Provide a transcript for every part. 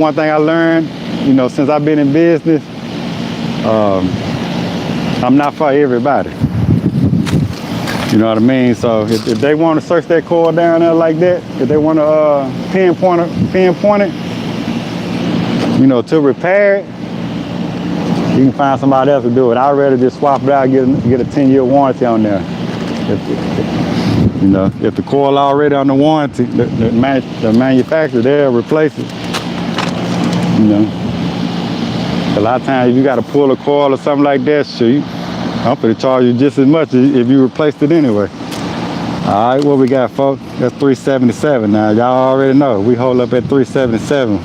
one thing I learned, you know, since I've been in business, I'm not for everybody. You know what I mean? So if they want to search that coil down there like that, if they want to pinpoint it, you know, to repair it, you can find somebody else to do it. I'd rather just swap it out, get a 10-year warranty on there. You know, if the coil already on the warranty, the manufacturer, they'll replace it. You know, a lot of times if you got to pull a coil or something like that, shoot, I'm gonna charge you just as much if you replaced it anyway. All right, what we got, folks? That's 377. Now y'all already know we hold up at 377.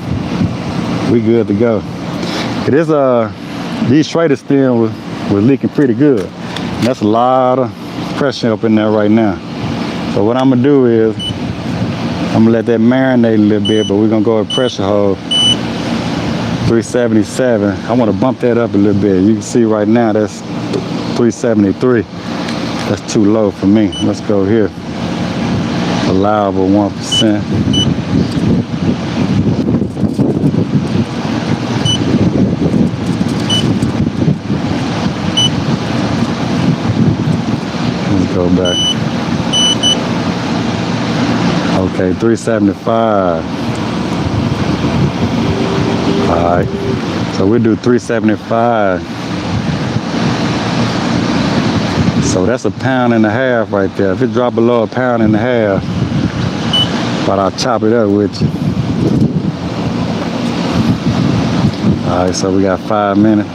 We good to go. It is these Schrader steam was leaking pretty good. And that's a lot of pressure up in there right now. So what I'm gonna do is I'm gonna let that marinate a little bit, but we're gonna go with pressure hold 377. I want to bump that up a little bit. You can see right now that's 373. That's too low for me. Let's go here. Allowable 1%. Let's go back. Okay, 375. All right, so we'll do 375. So that's 1.5 pounds right there. If it drop below 1.5 pounds, but I'll chop it up with you. All right, so we got 5 minutes.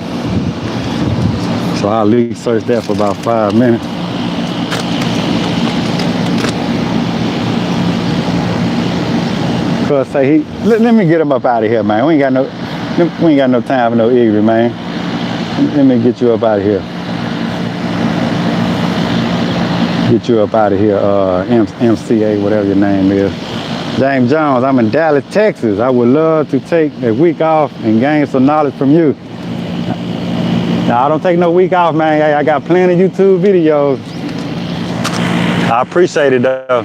So I'll leak search that for about 5 minutes. Cause say let me get him up out of here, man. We ain't got no time for no ignorant, man. Let me get you up out of here. Get you up out of here, MCA, whatever your name is. James Jones, I'm in Dallas, Texas. I would love to take a week off and gain some knowledge from you. Now, I don't take no week off, man. I got plenty of YouTube videos. I appreciate it, though.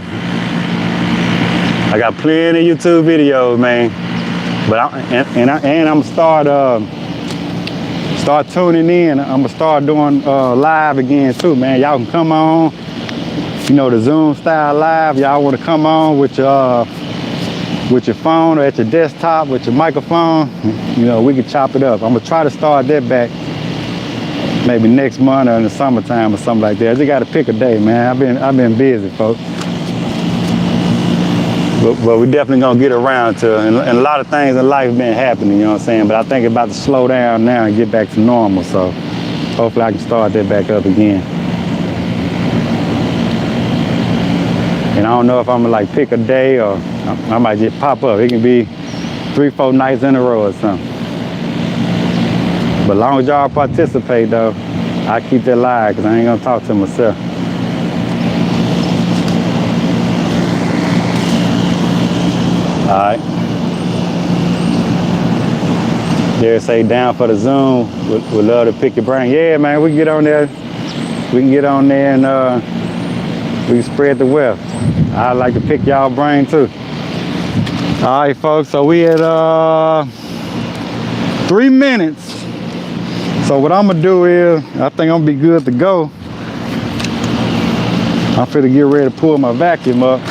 I got plenty of YouTube videos, man. But I'm gonna start tuning in. I'm gonna start doing live again too, man. Y'all can come on. You know, the Zoom style live. Y'all want to come on with your phone or at your desktop with your microphone. You know, we can chop it up. I'm gonna try to start that back maybe next month or in the summertime or something like that. I just gotta pick a day, man. I've been busy, folks. But we definitely gonna get around to it. And a lot of things in life been happening, you know what I'm saying? But I think it's about to slow down now and get back to normal. So hopefully I can start that back up again. And I don't know if I'm gonna like pick a day or I might just pop up. It can be 3-4 nights in a row or something. But as long as y'all participate though, I keep that live because I ain't gonna talk to myself. All right. There say down for the Zoom. Would love to pick your brain. Yeah, man, we can get on there. We can get on there and we can spread the wealth. I'd like to pick y'all brain too. All right, folks. So we at 3 minutes. So what I'm gonna do is, I think I'm gonna be good to go. I'm finna get ready to pull my vacuum up.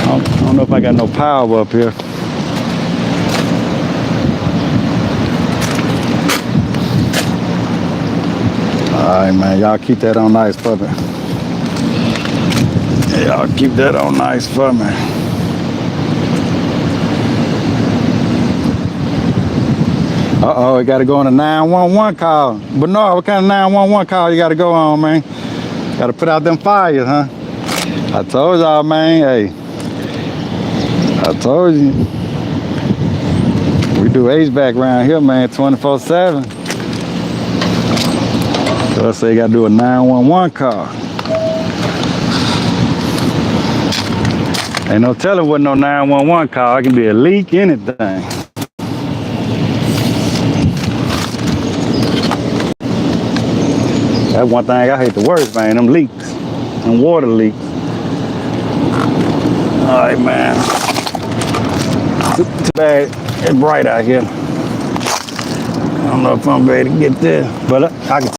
I don't know if I got no power up here. All right, man, y'all keep that on nice for me. Yeah, y'all keep that on nice for me. Uh-oh, it gotta go on a 911 call. Bernard, what kind of 911 call you gotta go on, man? Gotta put out them fires, huh? I told y'all, man, hey. I told you. We do HVAC around here, man, 24/7. So I say you gotta do a 911 call. Ain't no telling what no 911 call. It can be a leak, anything. That's one thing I hate the worst, man, them leaks, them water leaks. All right, man. Too bad It's bright out here. I don't know if I'm ready to get there, but I can